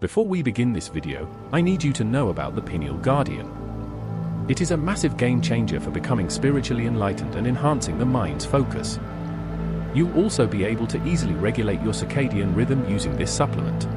Before we begin this video, I need you to know about the Pineal Guardian. It is a massive game changer for becoming spiritually enlightened and enhancing the mind's focus. You'll also be able to easily regulate your circadian rhythm using this supplement.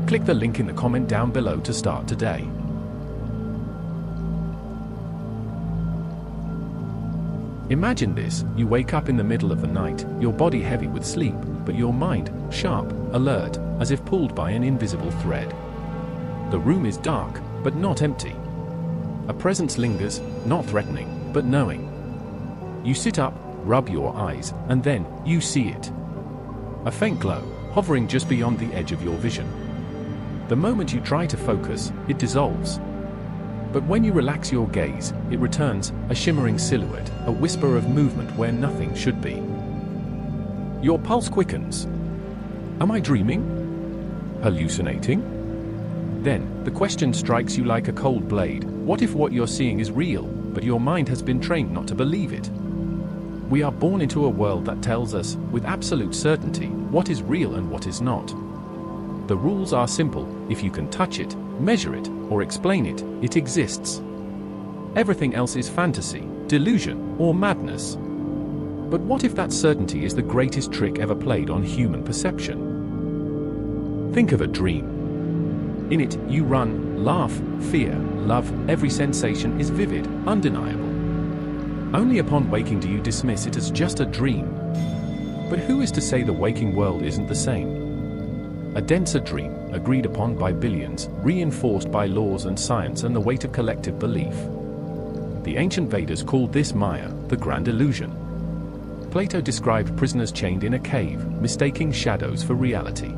Click the link in the comment down below to start today. Imagine this: you wake up in the middle of the night, your body heavy with sleep, but your mind sharp, alert, as if pulled by an invisible thread. The room is dark, but not empty. A presence lingers, not threatening, but knowing. You sit up, rub your eyes, and then you see it. A faint glow, hovering just beyond the edge of your vision. The moment you try to focus, it dissolves. But when you relax your gaze, it returns, a shimmering silhouette, a whisper of movement where nothing should be. Your pulse quickens. Am I dreaming? Hallucinating? Then, the question strikes you like a cold blade: what if what you're seeing is real, but your mind has been trained not to believe it? We are born into a world that tells us, with absolute certainty, what is real and what is not. The rules are simple: if you can touch it, measure it, or explain it, it exists. Everything else is fantasy, delusion, or madness. But what if that certainty is the greatest trick ever played on human perception? Think of a dream. In it, you run, laugh, fear, love, every sensation is vivid, undeniable. Only upon waking do you dismiss it as just a dream. But who is to say the waking world isn't the same? A denser dream, agreed upon by billions, reinforced by laws and science and the weight of collective belief. The ancient Vedas called this Maya, the grand illusion. Plato described prisoners chained in a cave, mistaking shadows for reality.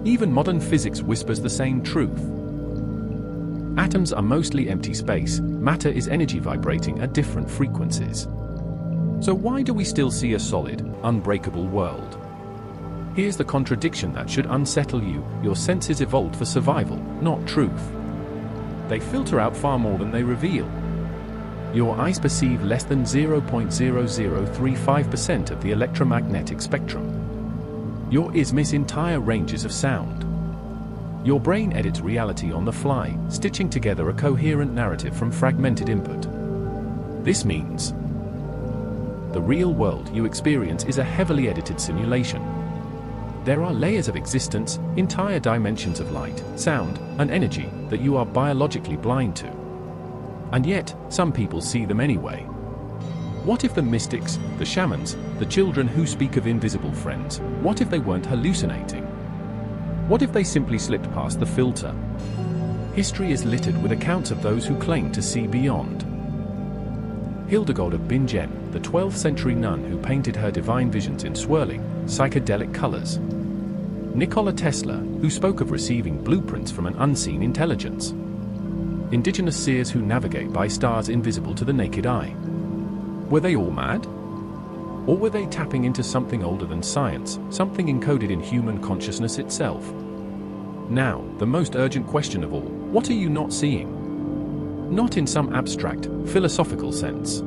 Even modern physics whispers the same truth. Atoms are mostly empty space, matter is energy vibrating at different frequencies. So why do we still see a solid, unbreakable world? Here's the contradiction that should unsettle you: your senses evolved for survival, not truth. They filter out far more than they reveal. Your eyes perceive less than 0.0035% of the electromagnetic spectrum. Your ears miss entire ranges of sound. Your brain edits reality on the fly, stitching together a coherent narrative from fragmented input. This means the real world you experience is a heavily edited simulation. There are layers of existence, entire dimensions of light, sound, and energy that you are biologically blind to. And yet, some people see them anyway. What if the mystics, the shamans, the children who speak of invisible friends, what if they weren't hallucinating? What if they simply slipped past the filter? History is littered with accounts of those who claim to see beyond. Hildegard of Bingen, the 12th century nun who painted her divine visions in swirling, psychedelic colors. Nikola Tesla, who spoke of receiving blueprints from an unseen intelligence. Indigenous seers who navigate by stars invisible to the naked eye. Were they all mad? Or were they tapping into something older than science, something encoded in human consciousness itself? Now, the most urgent question of all: what are you not seeing? Not in some abstract, philosophical sense,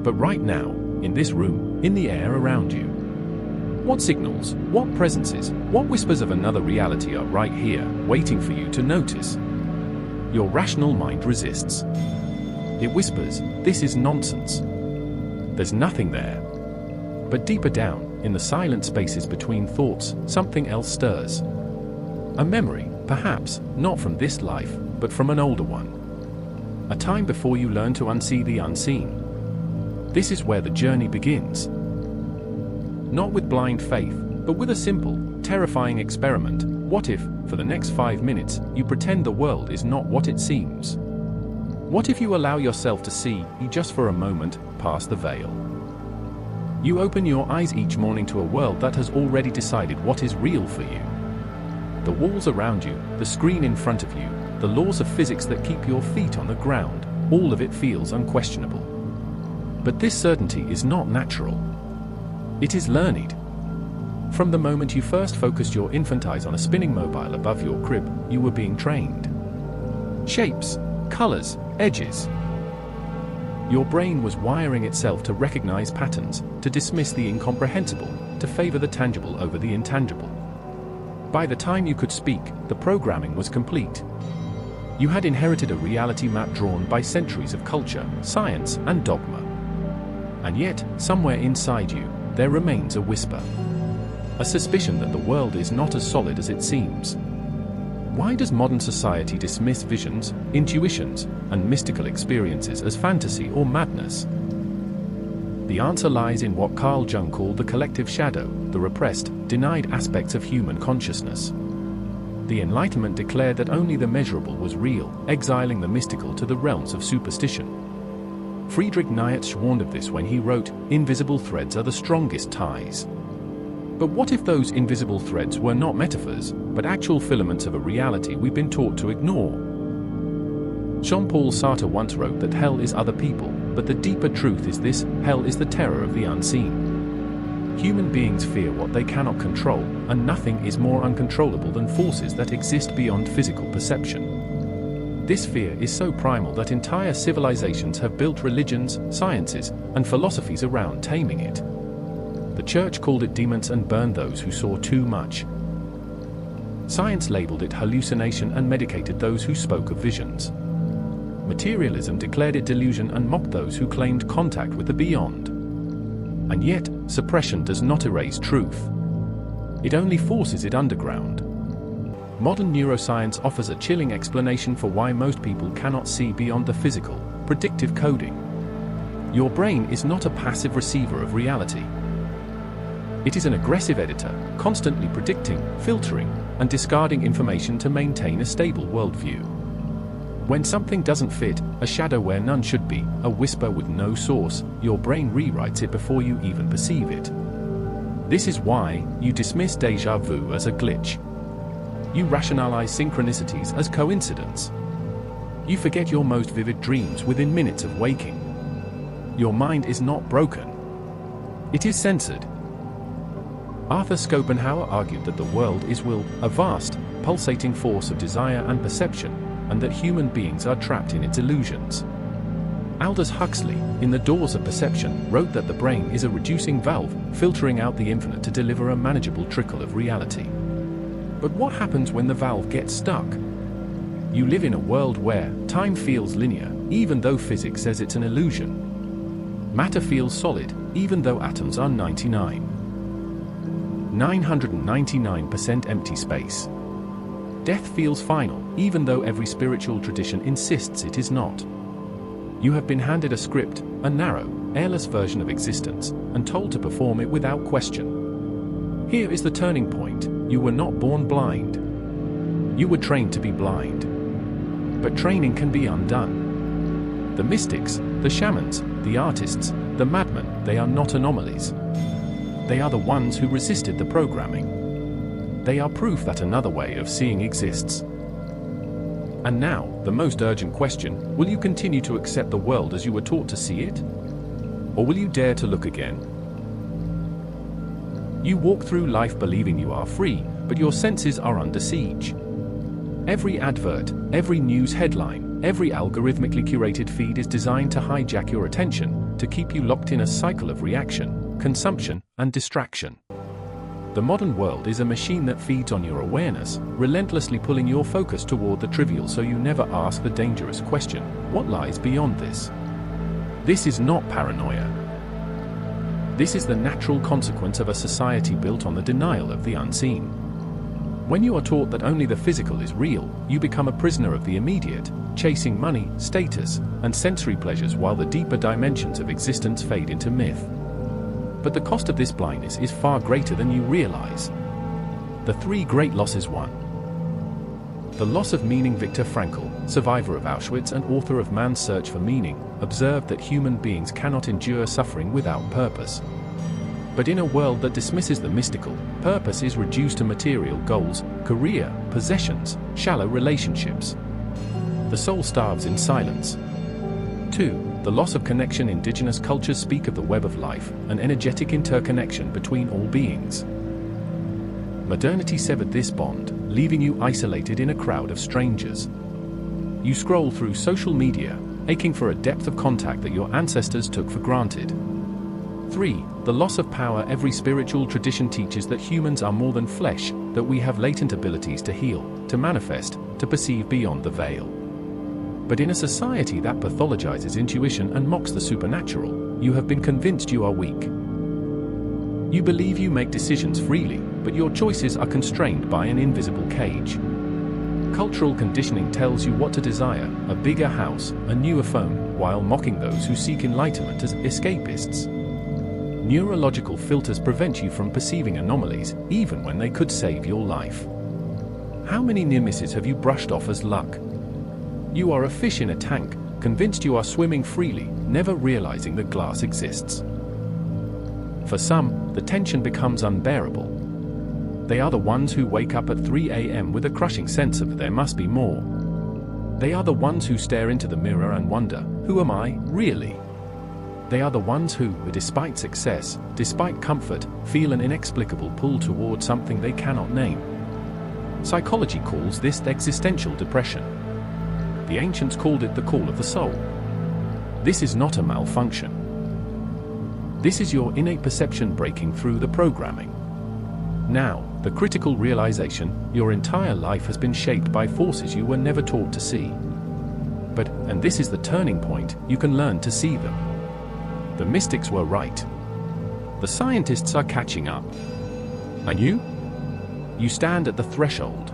but right now, in this room, in the air around you. What signals, what presences, what whispers of another reality are right here, waiting for you to notice? Your rational mind resists. It whispers, "This is nonsense. There's nothing there." But deeper down, in the silent spaces between thoughts, something else stirs. A memory, perhaps, not from this life, but from an older one. A time before you learn to unsee the unseen. This is where the journey begins. Not with blind faith, but with a simple, terrifying experiment. What if, for the next 5 minutes, you pretend the world is not what it seems? What if you allow yourself to see, just for a moment, past the veil? You open your eyes each morning to a world that has already decided what is real for you. The walls around you, the screen in front of you, the laws of physics that keep your feet on the ground, all of it feels unquestionable. But this certainty is not natural. It is learned. From the moment you first focused your infant eyes on a spinning mobile above your crib, you were being trained. Shapes, colors, edges. Your brain was wiring itself to recognize patterns, to dismiss the incomprehensible, to favor the tangible over the intangible. By the time you could speak, the programming was complete. You had inherited a reality map drawn by centuries of culture, science, and dogma. And yet, somewhere inside you, there remains a whisper. A suspicion that the world is not as solid as it seems. Why does modern society dismiss visions, intuitions, and mystical experiences as fantasy or madness? The answer lies in what Carl Jung called the collective shadow, the repressed, denied aspects of human consciousness. The Enlightenment declared that only the measurable was real, exiling the mystical to the realms of superstition. Friedrich Nietzsche warned of this when he wrote, "Invisible threads are the strongest ties." But what if those invisible threads were not metaphors, but actual filaments of a reality we've been taught to ignore? Jean-Paul Sartre once wrote that hell is other people, but the deeper truth is this: hell is the terror of the unseen. Human beings fear what they cannot control, and nothing is more uncontrollable than forces that exist beyond physical perception. This fear is so primal that entire civilizations have built religions, sciences, and philosophies around taming it. The church called it demons and burned those who saw too much. Science labeled it hallucination and medicated those who spoke of visions. Materialism declared it delusion and mocked those who claimed contact with the beyond. And yet, suppression does not erase truth. It only forces it underground. Modern neuroscience offers a chilling explanation for why most people cannot see beyond the physical: predictive coding. Your brain is not a passive receiver of reality. It is an aggressive editor, constantly predicting, filtering, and discarding information to maintain a stable worldview. When something doesn't fit, a shadow where none should be, a whisper with no source, your brain rewrites it before you even perceive it. This is why you dismiss déjà vu as a glitch. You rationalize synchronicities as coincidence. You forget your most vivid dreams within minutes of waking. Your mind is not broken. It is censored. Arthur Schopenhauer argued that the world is will, a vast, pulsating force of desire and perception, and that human beings are trapped in its illusions. Aldous Huxley, in The Doors of Perception, wrote that the brain is a reducing valve, filtering out the infinite to deliver a manageable trickle of reality. But what happens when the valve gets stuck? You live in a world where time feels linear, even though physics says it's an illusion. Matter feels solid, even though atoms are 999% empty space. Death feels final, even though every spiritual tradition insists it is not. You have been handed a script, a narrow, airless version of existence, and told to perform it without question. Here is the turning point: you were not born blind. You were trained to be blind. But training can be undone. The mystics, the shamans, the artists, the madmen, they are not anomalies. They are the ones who resisted the programming. They are proof that another way of seeing exists. And now, the most urgent question: will you continue to accept the world as you were taught to see it? Or will you dare to look again? You walk through life believing you are free, but your senses are under siege. Every advert, every news headline, every algorithmically curated feed is designed to hijack your attention, to keep you locked in a cycle of reaction, consumption, and distraction. The modern world is a machine that feeds on your awareness, relentlessly pulling your focus toward the trivial so you never ask the dangerous question: what lies beyond this? This is not paranoia. This is the natural consequence of a society built on the denial of the unseen. When you are taught that only the physical is real, you become a prisoner of the immediate, chasing money, status, and sensory pleasures while the deeper dimensions of existence fade into myth. But the cost of this blindness is far greater than you realize. The three great losses. 1. The loss of meaning. Viktor Frankl, survivor of Auschwitz and author of Man's Search for Meaning, observed that human beings cannot endure suffering without purpose. But in a world that dismisses the mystical, purpose is reduced to material goals, career, possessions, shallow relationships. The soul starves in silence. 2. The loss of connection. Indigenous cultures speak of the web of life, an energetic interconnection between all beings. Modernity severed this bond, leaving you isolated in a crowd of strangers. You scroll through social media, aching for a depth of contact that your ancestors took for granted. 3. The loss of power. Every spiritual tradition teaches that humans are more than flesh, that we have latent abilities to heal, to manifest, to perceive beyond the veil. But in a society that pathologizes intuition and mocks the supernatural, you have been convinced you are weak. You believe you make decisions freely, but your choices are constrained by an invisible cage. Cultural conditioning tells you what to desire: a bigger house, a newer phone, while mocking those who seek enlightenment as escapists. Neurological filters prevent you from perceiving anomalies, even when they could save your life. How many near misses have you brushed off as luck? You are a fish in a tank, convinced you are swimming freely, never realizing that glass exists. For some, the tension becomes unbearable. They are the ones who wake up at 3 a.m. with a crushing sense of there must be more. They are the ones who stare into the mirror and wonder, who am I, really? They are the ones who, despite success, despite comfort, feel an inexplicable pull toward something they cannot name. Psychology calls this existential depression. The ancients called it the call of the soul. This is not a malfunction. This is your innate perception breaking through the programming. Now, the critical realization: your entire life has been shaped by forces you were never taught to see. But, and this is the turning point, you can learn to see them. The mystics were right. The scientists are catching up. And you? You stand at the threshold.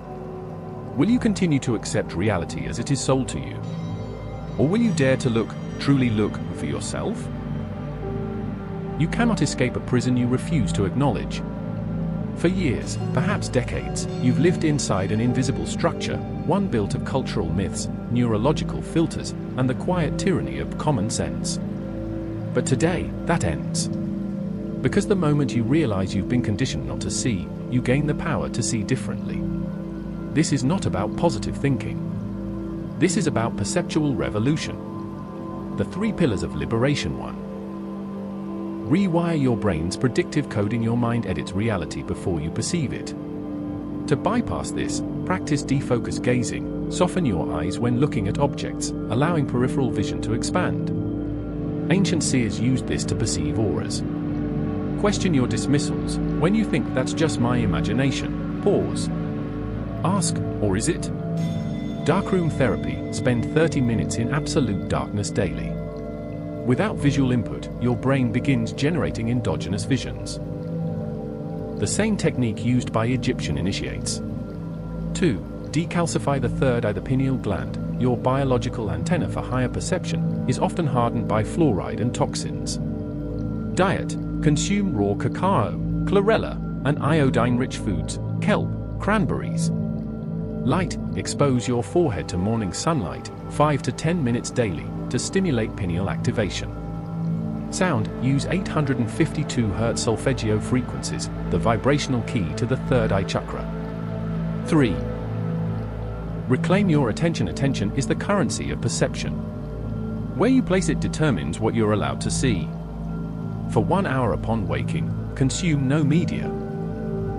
Will you continue to accept reality as it is sold to you? Or will you dare to look, truly look, for yourself? You cannot escape a prison you refuse to acknowledge. For years, perhaps decades, you've lived inside an invisible structure, one built of cultural myths, neurological filters, and the quiet tyranny of common sense. But today, that ends. Because the moment you realize you've been conditioned not to see, you gain the power to see differently. This is not about positive thinking. This is about perceptual revolution. The 3 pillars of liberation. 1. Rewire your brain's predictive coding. Your mind edits reality before you perceive it. To bypass this, practice defocus gazing. Soften your eyes when looking at objects, allowing peripheral vision to expand. Ancient seers used this to perceive auras. Question your dismissals. When you think that's just my imagination, pause. Ask, or is it? Darkroom therapy. Spend 30 minutes in absolute darkness daily. Without visual input, your brain begins generating endogenous visions. The same technique used by Egyptian initiates. 2. Decalcify the third eye. The pineal gland, your biological antenna for higher perception, is often hardened by fluoride and toxins. Diet. Consume raw cacao, chlorella, and iodine-rich foods, kelp, cranberries. Light. Expose your forehead to morning sunlight, 5 to 10 minutes daily, to stimulate pineal activation. Sound. Use 852 Hz solfeggio frequencies, the vibrational key to the third eye chakra. 3. Reclaim your attention. Attention is the currency of perception. Where you place it determines what you're allowed to see. For 1 hour upon waking, consume no media.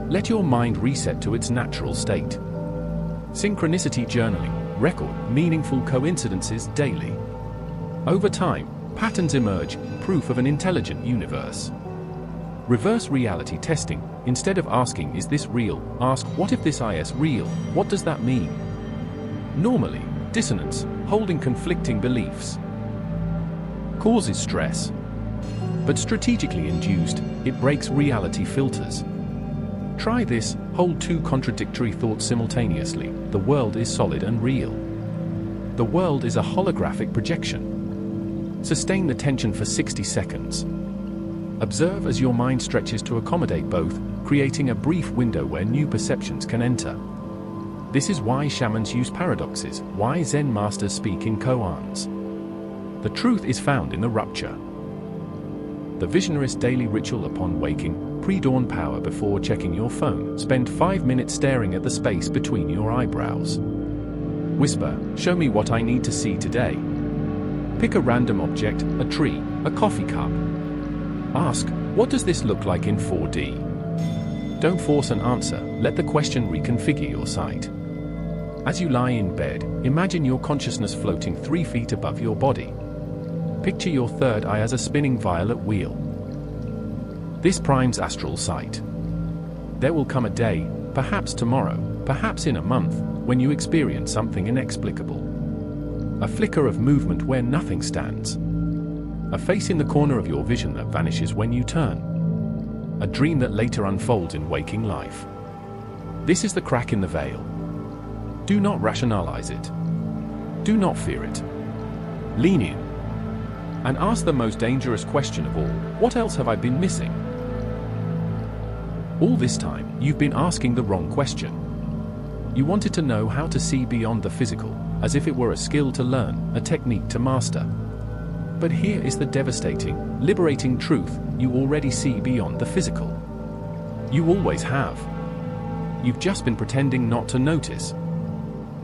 Let your mind reset to its natural state. Synchronicity journaling. Record meaningful coincidences daily. Over time, patterns emerge, proof of an intelligent universe. Reverse reality testing. Instead of asking, is this real? Ask, what if this is real? What does that mean? Normally, dissonance, holding conflicting beliefs, causes stress. But strategically induced, it breaks reality filters. Try this: hold 2 contradictory thoughts simultaneously. The world is solid and real. The world is a holographic projection. Sustain the tension for 60 seconds. Observe as your mind stretches to accommodate both, creating a brief window where new perceptions can enter. This is why shamans use paradoxes, why Zen masters speak in koans. The truth is found in the rupture. The visionarist daily ritual upon waking. Pre-dawn power. Before checking your phone, spend 5 minutes staring at the space between your eyebrows. Whisper, show me what I need to see today. Pick a random object, a tree, a coffee cup. Ask, what does this look like in 4D? Don't force an answer, let the question reconfigure your sight. As you lie in bed, imagine your consciousness floating 3 feet above your body. Picture your third eye as a spinning violet wheel. This primes astral sight. There will come a day, perhaps tomorrow, perhaps in a month, when you experience something inexplicable. A flicker of movement where nothing stands. A face in the corner of your vision that vanishes when you turn. A dream that later unfolds in waking life. This is the crack in the veil. Do not rationalize it. Do not fear it. Lean in and ask the most dangerous question of all: what else have I been missing? All this time, you've been asking the wrong question. You wanted to know how to see beyond the physical, as if it were a skill to learn, a technique to master. But here is the devastating, liberating truth: you already see beyond the physical. You always have. You've just been pretending not to notice.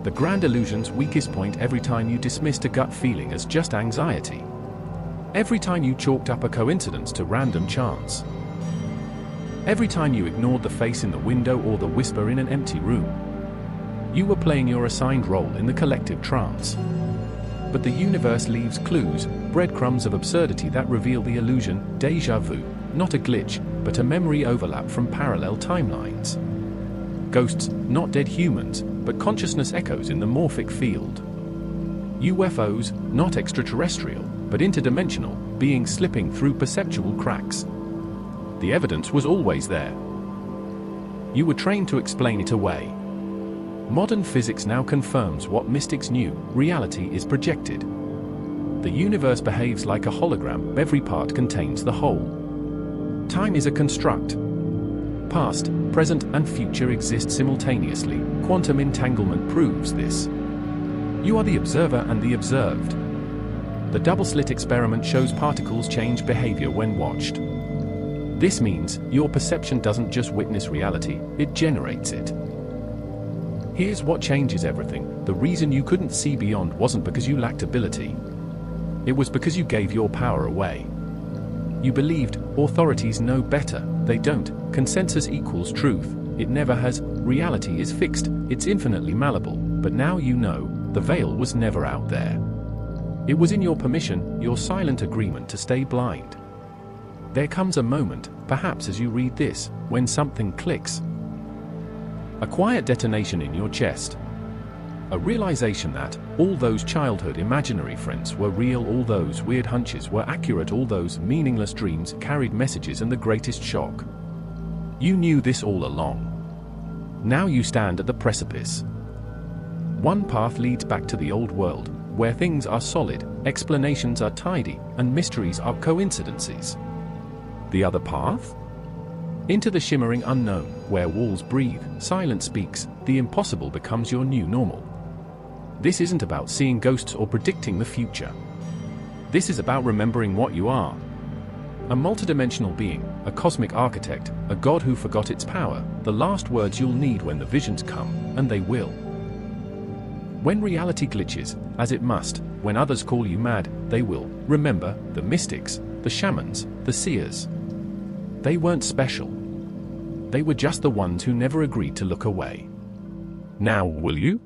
The grand illusion's weakest point every time you dismissed a gut feeling as just anxiety. Every time you chalked up a coincidence to random chance. Every time you ignored the face in the window or the whisper in an empty room. You were playing your assigned role in the collective trance. But the universe leaves clues, breadcrumbs of absurdity that reveal the illusion: déjà vu, not a glitch, but a memory overlap from parallel timelines. Ghosts, not dead humans, but consciousness echoes in the morphic field. UFOs, not extraterrestrial, but interdimensional, beings slipping through perceptual cracks. The evidence was always there. You were trained to explain it away. Modern physics now confirms what mystics knew: reality is projected. The universe behaves like a hologram, every part contains the whole. Time is a construct. Past, present, and future exist simultaneously. Quantum entanglement proves this. You are the observer and the observed. The double-slit experiment shows particles change behavior when watched. This means your perception doesn't just witness reality, it generates it. Here's what changes everything: the reason you couldn't see beyond wasn't because you lacked ability. It was because you gave your power away. You believed authorities know better. They don't. Consensus equals truth. It never has. Reality is fixed. It's infinitely malleable. But now you know, the veil was never out there. It was in your permission, your silent agreement to stay blind. There comes a moment, perhaps as you read this, when something clicks. A quiet detonation in your chest. A realization that all those childhood imaginary friends were real, all those weird hunches were accurate, all those meaningless dreams carried messages, and the greatest shock. You knew this all along. Now you stand at the precipice. One path leads back to the old world, where things are solid, explanations are tidy, and mysteries are coincidences. The other path? Into the shimmering unknown, where walls breathe, silence speaks, the impossible becomes your new normal. This isn't about seeing ghosts or predicting the future. This is about remembering what you are. A multidimensional being, a cosmic architect, a god who forgot its power, the last words you'll need when the visions come, and they will. When reality glitches, as it must, when others call you mad, they will remember the mystics, the shamans, the seers. They weren't special. They were just the ones who never agreed to look away. Now, will you?